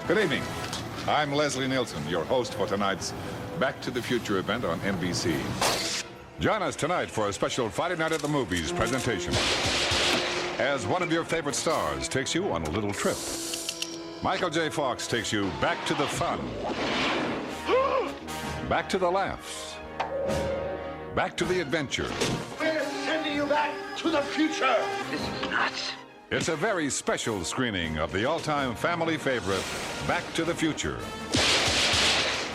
Good evening. I'm Leslie Nielsen, your host for tonight's Back to the Future event on NBC. Join us tonight for a special Friday Night at the Movies presentation, as one of your favorite stars takes you on a little trip. Michael J. Fox takes you back to the fun, back to the laughs, back to the adventure. We're sending you back to the future. This is nuts. It's a very special screening of the all-time family favorite, Back to the Future.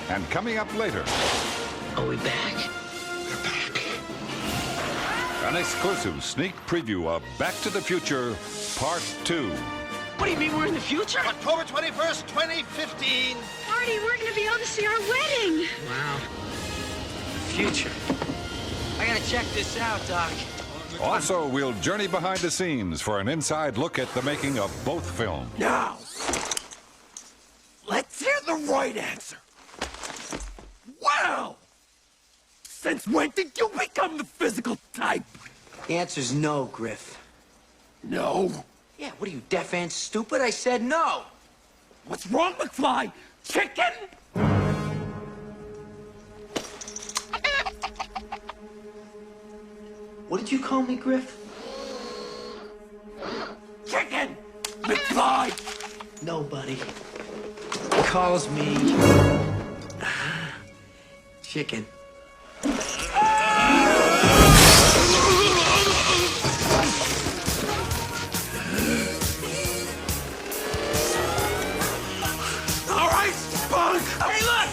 And coming up later... Are we back? We're back. An exclusive sneak preview of Back to the Future Part 2. What do you mean we're in the future? October 21st, 2015. Marty, we're going to be able to see our wedding. Wow. Future. I gotta check this out, Doc. Also, we'll journey behind the scenes for an inside look at the making of both films. Now, let's hear the right answer. Wow! Since when did you become the physical type? The answer's no, Griff. No. Yeah, what are you, deaf and stupid? I said no. What's wrong, McFly? Chicken? What did you call me, Griff? Chicken! McFly! Nobody calls me chicken. All right, punk! Hey, look!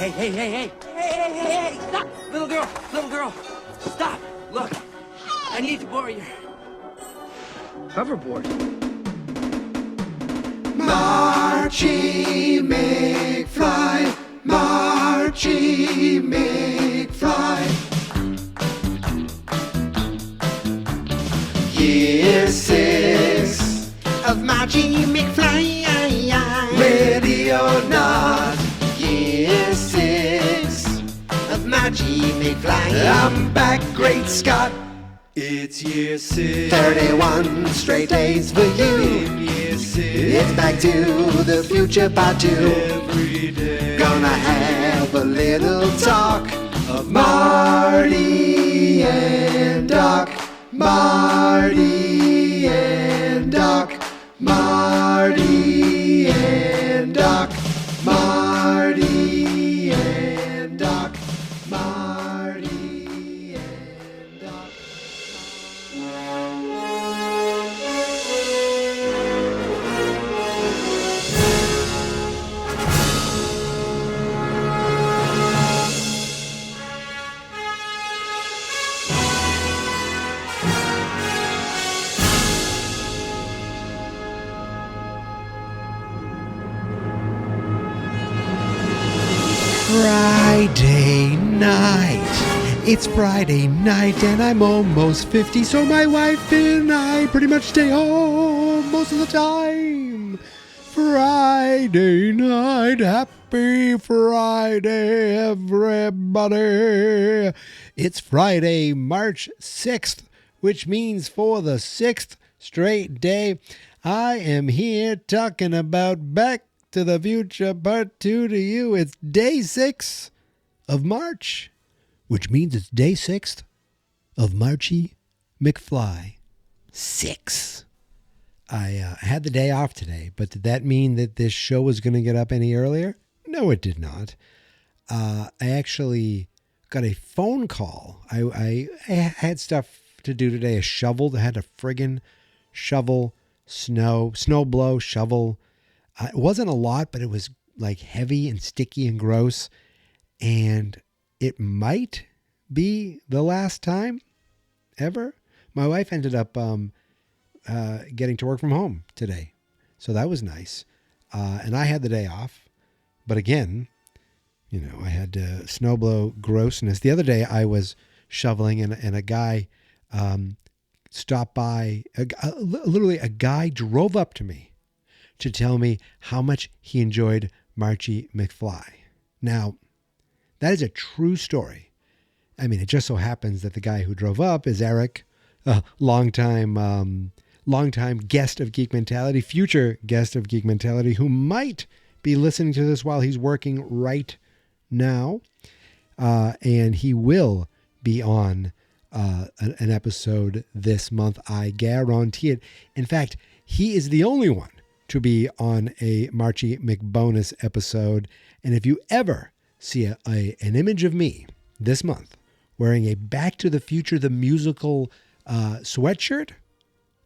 Hey, stop! Little girl, stop! Look, I need to borrow your hoverboard. Marchy McFly, Marchy McFly. Year 6 of Marchy McFly, ready or not. Year 6 of Marchy McFly. I'm back, great Scott. It's year 6. 31 straight days for you. In year 6. It's Back to the Future Part 2. Every day. Gonna have a little talk of Marty and Doc. Marty and Doc. Marty and Doc. Marty and Doc. Marty and Doc. Friday night. It's Friday night and I'm almost 50, so my wife and I pretty much stay home most of the time. Friday night, happy Friday, everybody. It's Friday, March 6th, which means for the 6th straight day, I am here talking about Back to the Future Part 2 to you. It's day 6 of March, which means it's day 6th of Marchy McFly. 6. I had the day off today, but did that mean that this show was going to get up any earlier? No, it did not. I actually got a phone call. I had stuff to do today. I had to friggin' shovel snow blow, shovel. It wasn't a lot, but it was like heavy and sticky and gross. And it might be the last time ever. My wife ended up getting to work from home today. So that was nice. And I had the day off. But again, you know, I had to snowblow grossness. The other day I was shoveling and a guy stopped by. Literally a guy drove up to me to tell me how much he enjoyed Marchy McFly. Now, that is a true story. I mean, it just so happens that the guy who drove up is Eric, a longtime guest of Geek Mentality, future guest of Geek Mentality, who might be listening to this while he's working right now. And he will be on an episode this month. I guarantee it. In fact, he is the only one to be on a Marchy McBonus episode. And if you ever see an image of me this month wearing a Back to the Future the Musical sweatshirt,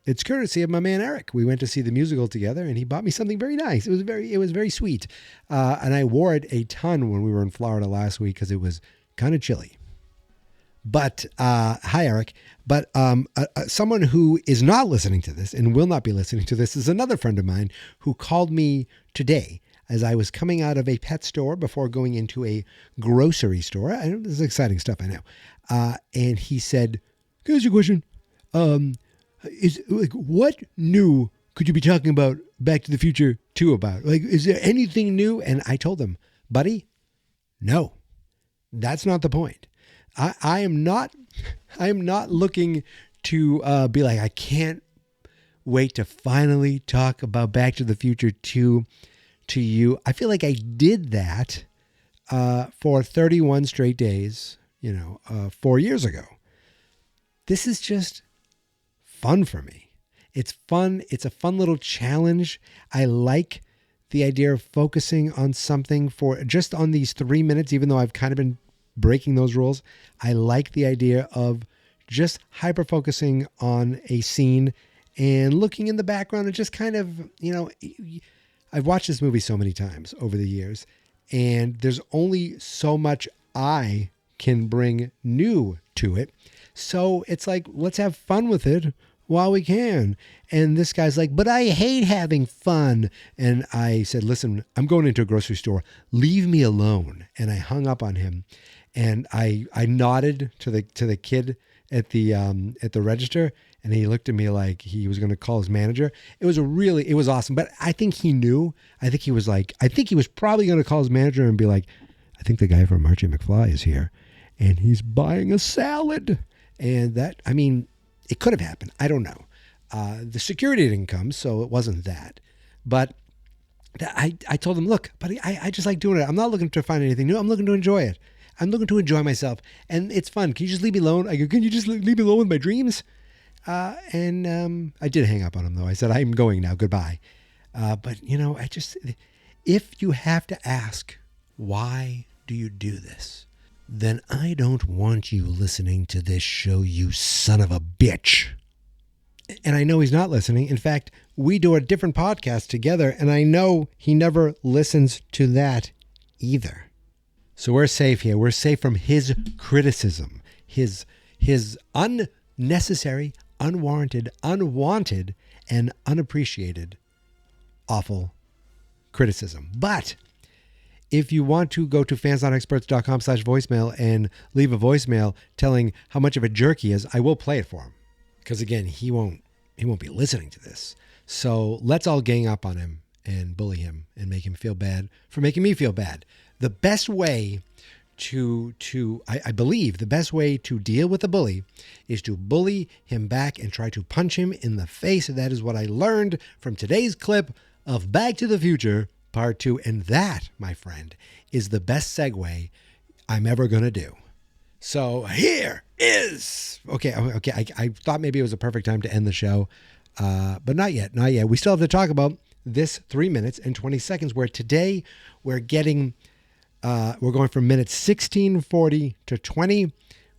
it's courtesy of my man Eric. We went to see the musical together, and he bought me something very nice. It was very sweet, and I wore it a ton when we were in Florida last week because it was kind of chilly. But hi, Eric. But someone who is not listening to this and will not be listening to this is another friend of mine who called me today as I was coming out of a pet store before going into a grocery store. I know this is exciting stuff, I know. And he said, "Can I ask you a question? Is like what new could you be talking about Back to the Future 2 about? Like, is there anything new?" And I told him, "Buddy, no, that's not the point. I am not looking to be like, I can't wait to finally talk about Back to the Future 2 to you. I feel like I did that for 31 straight days, 4 years ago. This is just fun for me. It's fun. It's a fun little challenge. I like the idea of focusing on something for just on these 3 minutes, even though I've kind of been breaking those rules. I like the idea of just hyper focusing on a scene and looking in the background and just kind of, I've watched this movie so many times over the years, and there's only so much I can bring new to it. So it's like, let's have fun with it while we can. And this guy's like, "But I hate having fun." And I said, "Listen, I'm going into a grocery store. Leave me alone." And I hung up on him, and I nodded to the kid at the register, and he looked at me like he was going to call his manager. It was awesome. But I think he knew. I think he was probably going to call his manager and be like, "I think the guy from Marchy McFly is here, and he's buying a salad." And that, I mean, it could have happened. I don't know. The security didn't come, so it wasn't that. But I told him, "Look, buddy, I just like doing it. I'm not looking to find anything new. I'm looking to enjoy it. I'm looking to enjoy myself. And it's fun. Can you just leave me alone?" I go, "Can you just leave me alone with my dreams?" And I did hang up on him, though. I said, "I'm going now. Goodbye." But, if you have to ask, why do you do this? Then I don't want you listening to this show, you son of a bitch. And I know he's not listening. In fact, we do a different podcast together, and I know he never listens to that either. So we're safe here. We're safe from his criticism, his unnecessary, unwarranted, unwanted, and unappreciated awful criticism. But if you want to go to fansnotexperts.com/voicemail and leave a voicemail telling how much of a jerk he is, I will play it for him. Because again, he won't be listening to this. So let's all gang up on him and bully him and make him feel bad for making me feel bad. The best way I believe the best way to deal with a bully is to bully him back and try to punch him in the face. And that is what I learned from today's clip of Back to the Future Part 2. And that, my friend, is the best segue I'm ever going to do. So here is... Okay. I thought maybe it was a perfect time to end the show. But not yet. We still have to talk about this 3 minutes and 20 seconds where today we're going from minutes 16:40 to 20.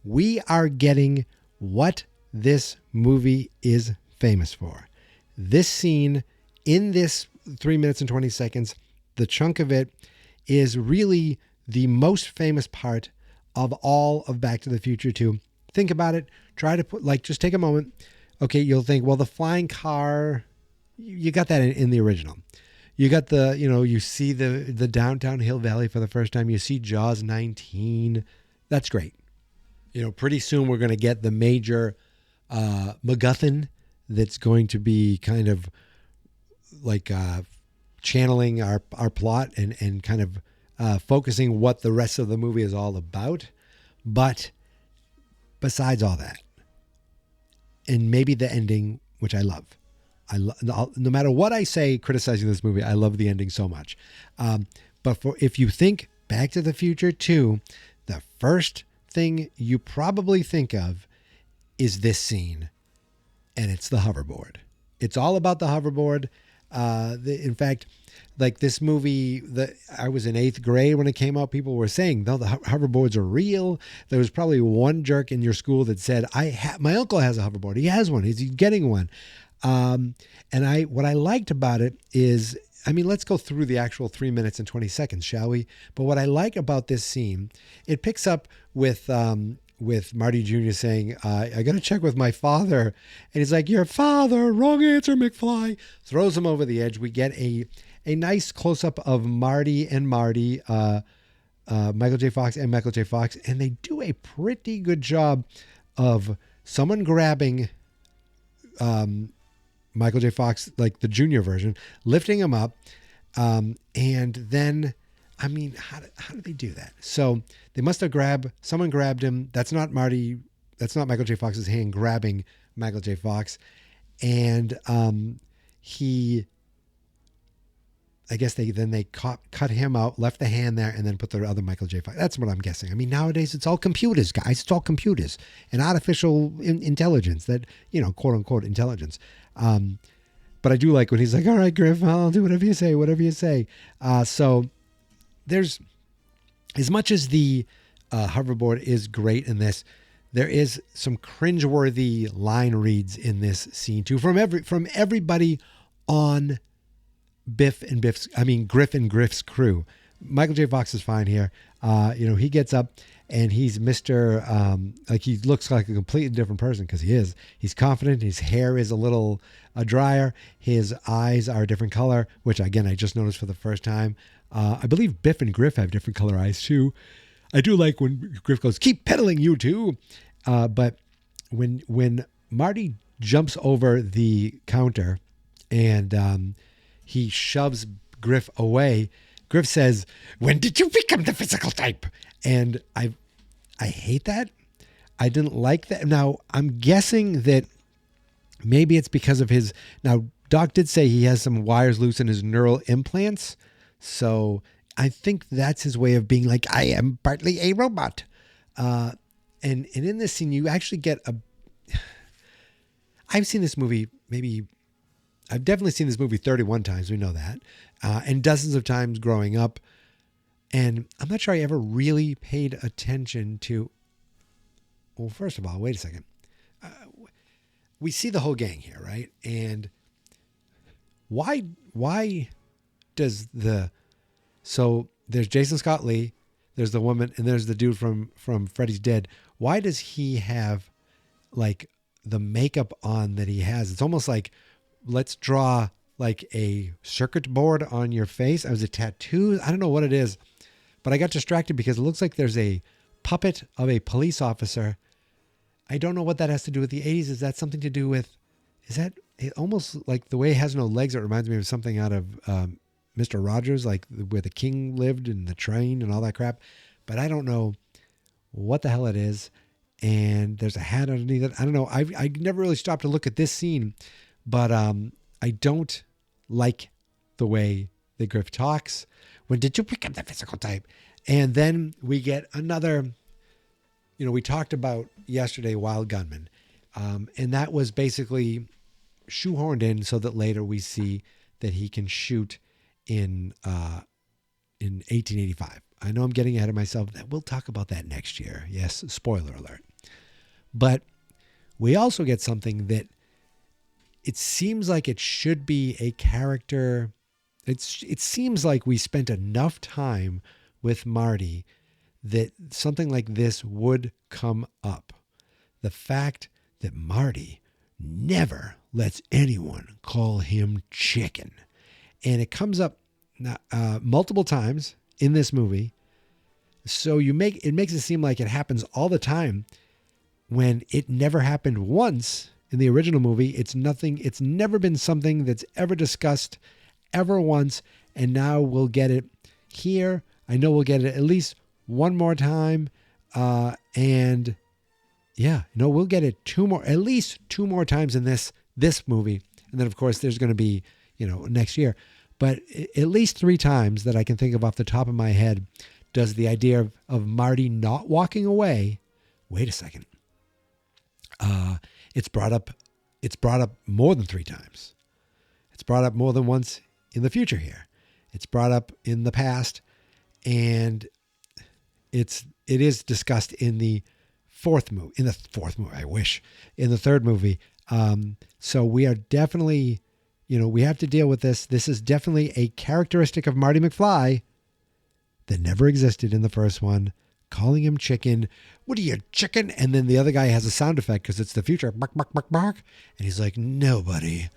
We are getting what this movie is famous for. This scene in this 3 minutes and 20 seconds, the chunk of it is really the most famous part of all of Back to the Future 2. Think about it. Try to just take a moment. Okay, you'll think, well, the flying car, you got that in the original. You got you see the downtown Hill Valley for the first time. You see Jaws 19. That's great. Pretty soon we're going to get the major MacGuffin that's going to be kind of like channeling our plot and kind of focusing what the rest of the movie is all about. But besides all that, and maybe the ending, which I love. No matter what I say criticizing this movie, I love the ending so much. But if you think Back to the Future 2, the first thing you probably think of is this scene, and it's the hoverboard. It's all about the hoverboard. In fact, like this movie, I was in 8th grade when it came out. People were saying, no, the hoverboards are real. There was probably one jerk in your school that said, my uncle has a hoverboard. He has one. He's getting one. And what I liked about it is, let's go through the actual 3 minutes and 20 seconds, shall we? But what I like about this scene, it picks up with Marty Jr. saying, I got to check with my father. And he's like, your father, wrong answer, McFly. Throws him over the edge. We get a nice close-up of Marty and Marty, Michael J. Fox and Michael J. Fox. And they do a pretty good job of someone grabbing Michael J. Fox, like the junior version, lifting him up. And then, how did they do that? So they must have someone grabbed him. That's not Michael J. Fox's hand grabbing Michael J. Fox. And I guess they cut him out, left the hand there, and then put the other Michael J. Fox. That's what I'm guessing. Nowadays it's all computers, guys. It's all computers and artificial intelligence, that, quote unquote intelligence. But I do like when he's like, all right, Griff, I'll do whatever you say. So there's, as much as the hoverboard is great in this, there is some cringeworthy line reads in this scene too, from everybody on Griff and Griff's crew. Michael J. Fox is fine here. He gets up and he's he looks like a completely different person, because he is. He's confident. His hair is a little drier. His eyes are a different color, which again, I just noticed for the first time. I believe Biff and Griff have different color eyes too. I do like when Griff goes, keep pedaling, you two. But when Marty jumps over the counter and he shoves Griff away, Griff says, when did you become the physical type? And I hate that. I didn't like that. Now, I'm guessing that maybe it's because of now, Doc did say he has some wires loose in his neural implants. So I think that's his way of being like, I am partly a robot. And in this scene, you actually get I've seen this movie I've definitely seen this movie 31 times. We know that. And dozens of times growing up. And I'm not sure I ever really paid attention to, well, first of all, wait a second. We see the whole gang here, right? And why does so there's Jason Scott Lee, there's the woman, and there's the dude from Freddy's Dead. Why does he have like the makeup on that he has? It's almost like, let's draw like a circuit board on your face. It was a tattoo. I don't know what it is, but I got distracted because it looks like there's a puppet of a police officer. I don't know what that has to do with the 80s. Is that something to do with, is that it almost like the way it has no legs? It reminds me of something out of Mr. Rogers, like where the king lived and the train and all that crap. But I don't know what the hell it is. And there's a hat underneath it. I don't know. I never really stopped to look at this scene, but I don't like the way that Griff talks. When did you become the physical type? And then we get another, we talked about yesterday Wild Gunman. And that was basically shoehorned in so that later we see that he can shoot in 1885. I know I'm getting ahead of myself. We'll talk about that next year. Yes, spoiler alert. But we also get something that it seems like it should be a character. It seems like we spent enough time with Marty that something like this would come up. The fact that Marty never lets anyone call him chicken. And it comes up multiple times in this movie. So it makes it seem like it happens all the time when it never happened once in the original movie. It's never been something that's ever discussed ever once, and now we'll get it here. I know we'll get it at least one more time. And yeah, no, we'll get it at least two more times in this movie. And then of course there's going to be, next year, but at least 3 times that I can think of off the top of my head does the idea of Marty not walking away. Wait a second. It's brought up more than 3 times. It's brought up more than once in the future here. It's brought up in the past, and it is discussed in the third movie. In the third movie. So we are definitely, we have to deal with this. This is definitely a characteristic of Marty McFly that never existed in the first one. Calling him chicken. What are you, chicken? And then the other guy has a sound effect because it's the future. Bark, bark, bark, bark. And he's like, nobody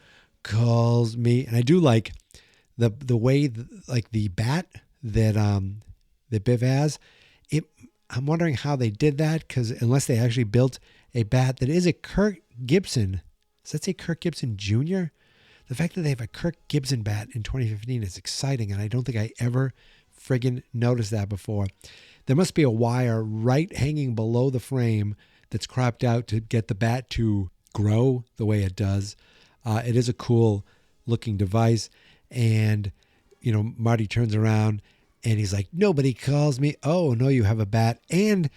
calls me. And I do like the way, like the bat that Biff has. I'm wondering how they did that, because unless they actually built a bat that is a Kirk Gibson. Does that say Kirk Gibson Jr.? The fact that they have a Kirk Gibson bat in 2015 is exciting, and I don't think I ever friggin' noticed that before. There must be a wire right hanging below the frame that's cropped out to get the bat to grow the way it does. It is a cool looking device. And, Marty turns around and he's like, nobody calls me. Oh, no, you have a bat. And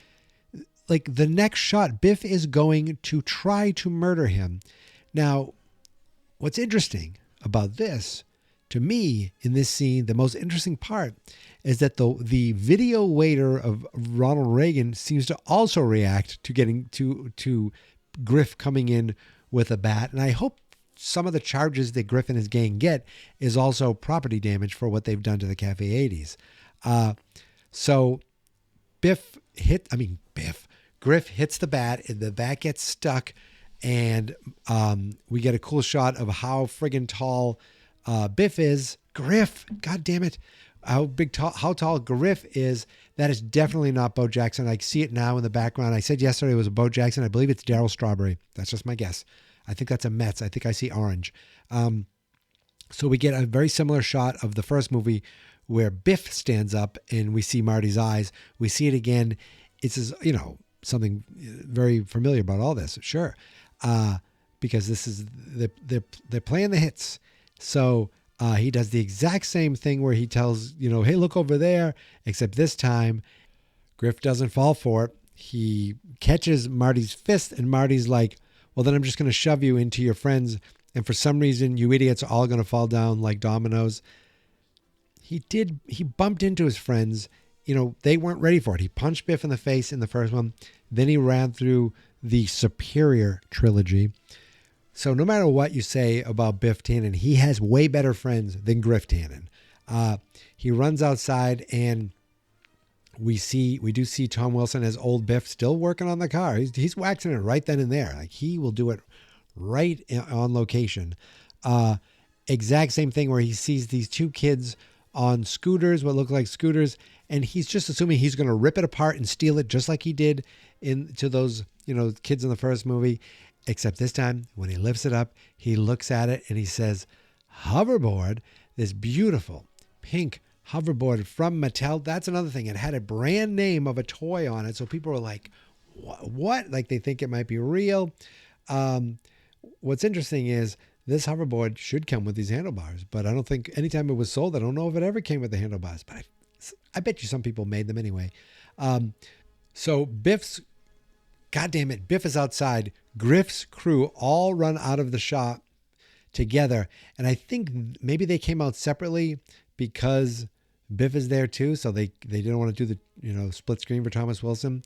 like the next shot, Biff is going to try to murder him. Now, what's interesting about this, to me, in this scene, the most interesting part is that the video waiter of Ronald Reagan seems to also react to getting to Griff coming in with a bat. And I hope some of the charges that Griff and his gang get is also property damage for what they've done to the Cafe 80s. So Griff hits the bat, and the bat gets stuck, and we get a cool shot of how friggin' tall Biff is. Griff, god damn it, how tall Griff is. That is definitely not Bo Jackson. I see it now in the background. I said yesterday it was a Bo Jackson. I believe it's Darryl Strawberry. That's just my guess. I think that's a Mets. I think I see orange. So we get a very similar shot of the first movie where Biff stands up and we see Marty's eyes. We see it again. It's, something very familiar about all this. Sure. Because this is, they're playing the hits. So he does the exact same thing where he tells, hey, look over there, except this time Griff doesn't fall for it. He catches Marty's fist, and Marty's like, well, then I'm just going to shove you into your friends. And for some reason, you idiots are all going to fall down like dominoes. He bumped into his friends. They weren't ready for it. He punched Biff in the face in the first one. Then he ran through the Superior trilogy. So no matter what you say about Biff Tannen, he has way better friends than Griff Tannen. He runs outside, and we do see Tom Wilson as old Biff still working on the car. He's waxing it right then and there. Like, he will do it right on location. Exact same thing where he sees these 2 kids on scooters, what look like scooters, and he's just assuming he's going to rip it apart and steal it just like he did to those, kids in the first movie. Except this time, when he lifts it up, he looks at it and he says, Hoverboard, this beautiful pink hoverboard from Mattel. That's another thing. It had a brand name of a toy on it. So people were like, what? Like, they think it might be real. What's interesting is this hoverboard should come with these handlebars, but I don't think anytime it was sold, I don't know if it ever came with the handlebars, but I bet you some people made them anyway. So Biff is outside. Griff's crew all run out of the shop together. And I think maybe they came out separately because Biff is there too. So they didn't want to do the, split screen for Thomas Wilson.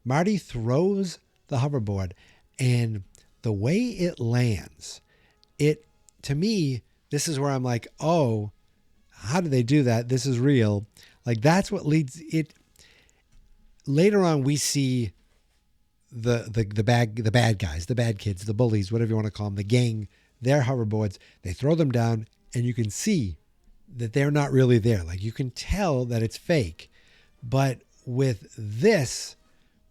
Marty throws the hoverboard, and the way it lands, to me, this is where I'm like, oh, how did they do that? This is real. Like, that's what leads it. Later on, we see the bad guys, the bad kids, the bullies, whatever you want to call them, the gang, their hoverboards. They throw them down, and you can see that they're not really there. Like, you can tell that it's fake. But with Marty's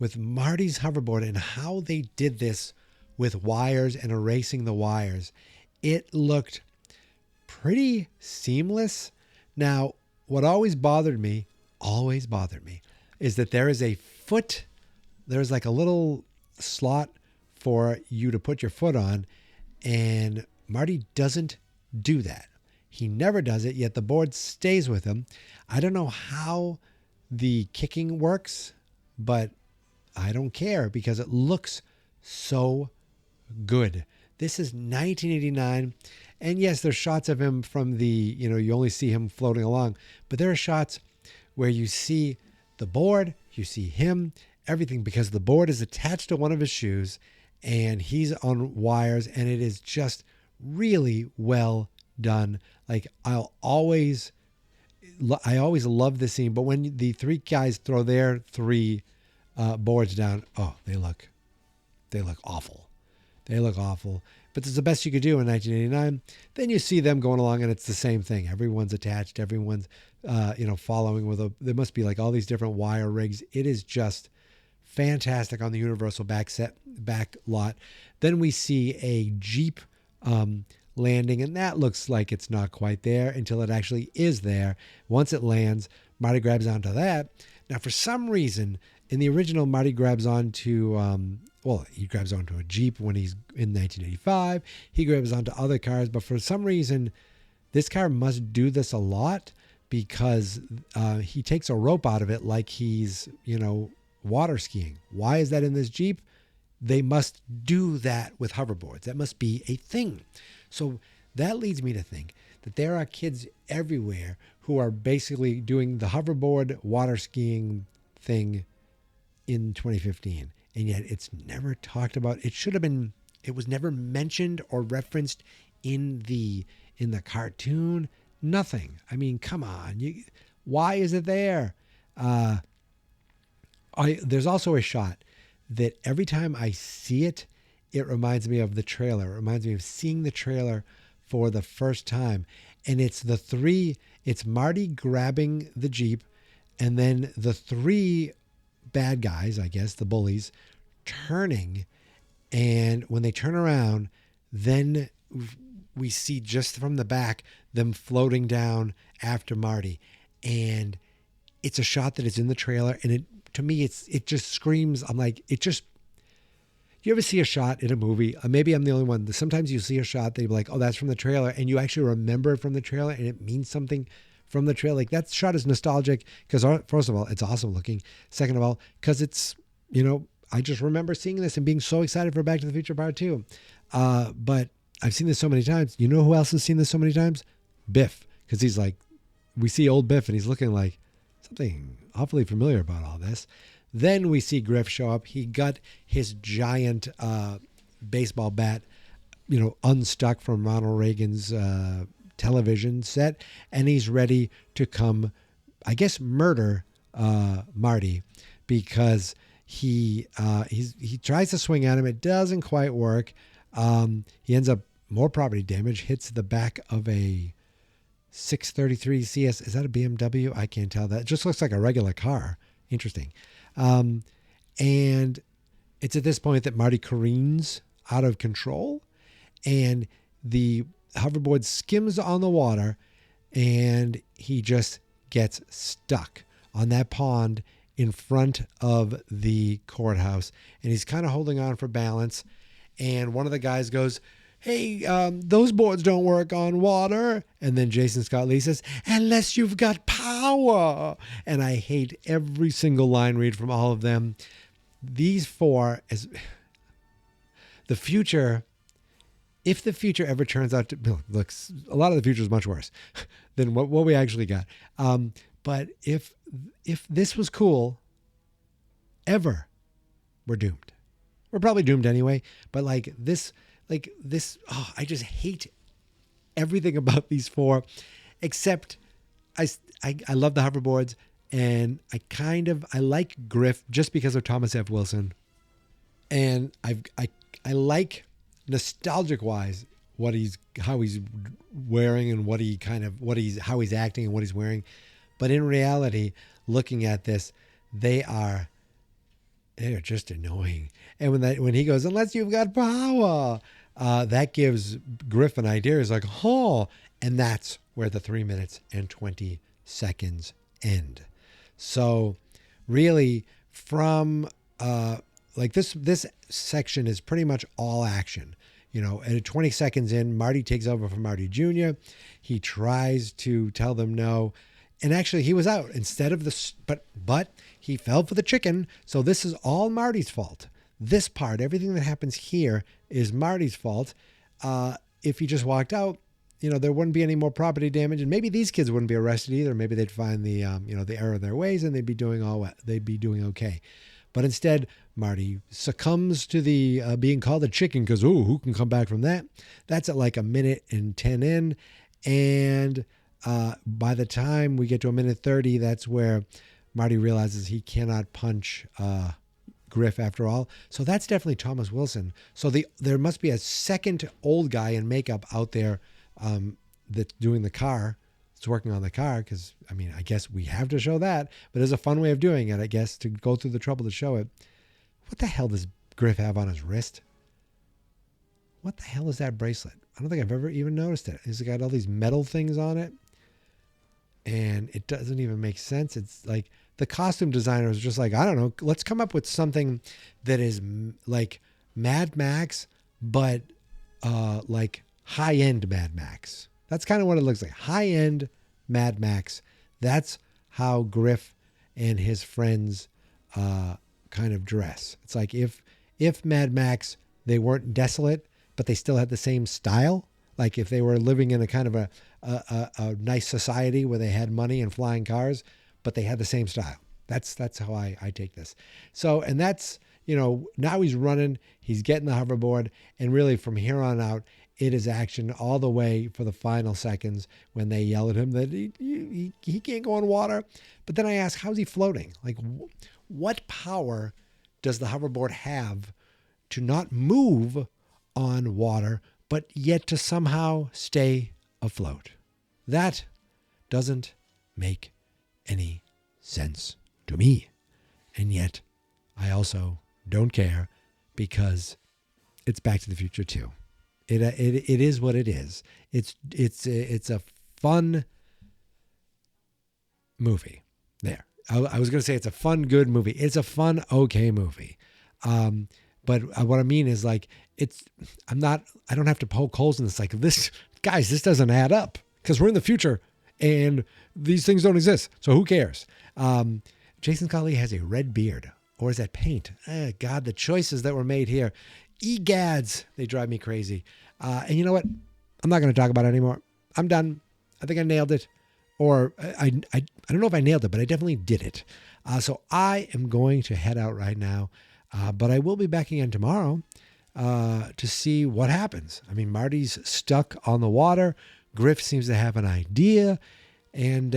hoverboard and how they did this with wires and erasing the wires, it looked pretty seamless. Now, what always bothered me, is that there's like a little slot for you to put your foot on, and Marty doesn't do that. He never does it, yet the board stays with him. I don't know how the kicking works, but I don't care because it looks so good. This is 1989. And yes, there's shots of him from you only see him floating along, but there are shots where you see the board, you see him, everything, because the board is attached to one of his shoes and he's on wires, and it is just really well done. Like I always love this scene, but when the three guys throw their three boards down, oh, they look awful. They look awful. But it's the best you could do in 1989. Then you see them going along and it's the same thing. Everyone's attached. Everyone's, following there must be like all these different wire rigs. It is just fantastic on the Universal back lot. Then we see a Jeep landing, and that looks like it's not quite there until it actually is there. Once it lands, Marty grabs onto that. Now, for some reason, in the original, Marty grabs onto, he grabs onto a Jeep when he's in 1985. He grabs onto other cars, but for some reason, this car must do this a lot because he takes a rope out of it like he's, water skiing. Why is that in this Jeep? They must do that with hoverboards. That must be a thing. So that leads me to think that there are kids everywhere who are basically doing the hoverboard water skiing thing in 2015. And yet it's never talked about. It was never mentioned or referenced in the cartoon. Nothing. I mean, come on. Why is it there? There's also a shot that every time I see it, it reminds me of the trailer. It reminds me of seeing the trailer for the first time. And it's Marty grabbing the Jeep, and then the three bad guys, I guess, the bullies, turning. And when they turn around, then we see just from the back them floating down after Marty. And it's a shot that is in the trailer, and to me, it just screams. I'm like, you ever see a shot in a movie? Maybe I'm the only one. Sometimes you see a shot that you're like, oh, that's from the trailer, and you actually remember it from the trailer, and it means something from the trailer. Like that shot is nostalgic because, first of all, it's awesome looking. Second of all, because it's, I just remember seeing this and being so excited for Back to the Future Part 2. But I've seen this so many times. You know who else has seen this so many times? Biff, because he's like, we see old Biff, and he's looking like something awfully familiar about all this. Then we see Griff show up. He got his giant baseball bat, unstuck from Ronald Reagan's television set, and he's ready to come, I guess, murder Marty because he tries to swing at him. It doesn't quite work. He ends up more property damage, hits the back of a 633 CS. Is that a BMW? I can't tell. That just looks like a regular car. Interesting. And it's at this point that Marty careens out of control, and the hoverboard skims on the water, and he just gets stuck on that pond in front of the courthouse, and he's kind of holding on for balance. And one of the guys goes, hey, those boards don't work on water. And then Jason Scott Lee says, unless you've got power. And I hate every single line read from all of them. These four, as the future, if the future ever turns out to look, a lot of the future is much worse than what we actually got. But if this was cool, ever, we're doomed. We're probably doomed anyway. But like this, I just hate everything about these four, except I love the hoverboards, and I like Griff just because of Thomas F. Wilson, and I like nostalgic wise how he's wearing and how he's acting and what he's wearing, but in reality, looking at this, they are just annoying. And when he goes, unless you've got power, that gives Griff an idea. He's like, oh, and that's where the 3 minutes and 20 seconds end. So really from like this section is pretty much all action. You know, at 20 seconds in, Marty takes over from Marty Jr. He tries to tell them no. And actually he was out instead of but he fell for the chicken. So this is all Marty's fault. This part, everything that happens here is Marty's fault. If he just walked out, you know, there wouldn't be any more property damage, and maybe these kids wouldn't be arrested either. Maybe they'd find the, the error of their ways, and they'd be doing okay. But instead, Marty succumbs to the being called a chicken because, who can come back from that? That's at like 1:10 in, and by the time we get to 1:30, that's where Marty realizes he cannot punch Griff after all. So that's definitely Thomas Wilson. So there must be a second old guy in makeup out there that's doing the car. It's working on the car because, I mean, I guess we have to show that, but there's a fun way of doing it, I guess, to go through the trouble to show it. What the hell does Griff have on his wrist? What the hell is that bracelet? I don't think I've ever even noticed it. It's got all these metal things on it, and it doesn't even make sense. It's like the costume designer was just like, I don't know, let's come up with something that is like Mad Max, but like high-end Mad Max. That's kind of what it looks like. High-end Mad Max. That's how Griff and his friends kind of dress. It's like if Mad Max, they weren't desolate, but they still had the same style. Like if they were living in a kind of a nice society where they had money and flying cars, but they had the same style. That's how I take this. So, and that's, now he's running, he's getting the hoverboard, and really from here on out, it is action all the way for the final seconds when they yell at him that he can't go on water. But then I ask, how's he floating? Like, what power does the hoverboard have to not move on water, but yet to somehow stay afloat? That doesn't make any sense to me. And yet I also don't care because it's Back to the Future 2. It is what it is. It's a fun movie. There. I was going to say it's a fun, good movie. It's a fun, okay movie. But what I mean is like, I don't have to poke holes in this. Like this doesn't add up because we're in the future and these things don't exist. So who cares? Jason Scott Lee has a red beard, or is that paint? God, the choices that were made here. Egads, they drive me crazy. And you know what? I'm not going to talk about it anymore. I'm done. I think I nailed it. Or I don't know if I nailed it, but I definitely did it. So I am going to head out right now. But I will be back again tomorrow to see what happens. I mean, Marty's stuck on the water. Griff seems to have an idea. And,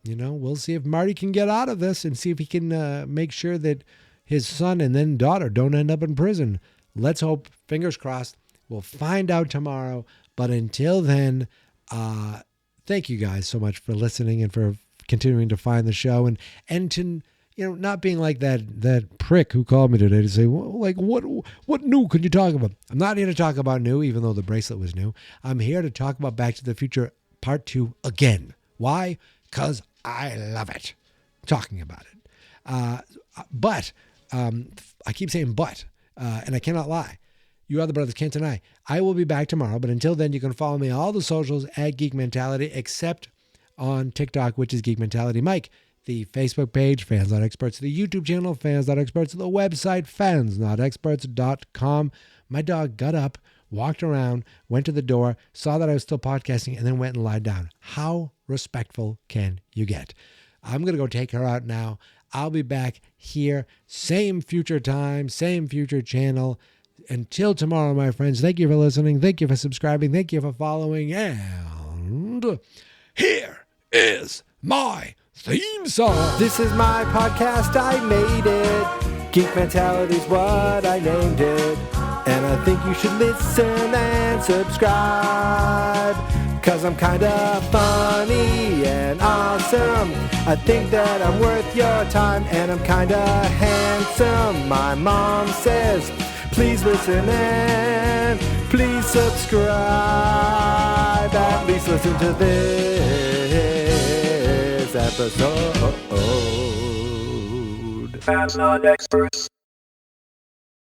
we'll see if Marty can get out of this and see if he can make sure that his son and then daughter don't end up in prison. Let's hope, fingers crossed. We'll find out tomorrow. But until then, thank you guys so much for listening and for continuing to find the show and to, not being like that prick who called me today to say, well, like, what new could you talk about? I'm not here to talk about new, even though the bracelet was new. I'm here to talk about Back to the Future Part 2 again. Why? Because I love it. Talking about it. But I keep saying but, and I cannot lie. You other brothers can't deny. I will be back tomorrow, but until then, you can follow me on all the socials at Geek Mentality, except on TikTok, which is Geek Mentality Mike, the Facebook page, Fans Not Experts, the YouTube channel, Fans Not Experts, the website, fansnotexperts.com. My dog got up, walked around, went to the door, saw that I was still podcasting, and then went and lied down. How respectful can you get? I'm going to go take her out now. I'll be back here, same future time, same future channel. Until tomorrow, my friends, thank you for listening. Thank you for subscribing. Thank you for following. And here is my theme song. This is my podcast, I made it. Geek Mentality's what I named it. And I think you should listen and subscribe. Cause I'm kinda funny and awesome. I think that I'm worth your time. And I'm kinda handsome, my mom says. Please listen and Please subscribe. At least listen to this episode. Fans, not experts.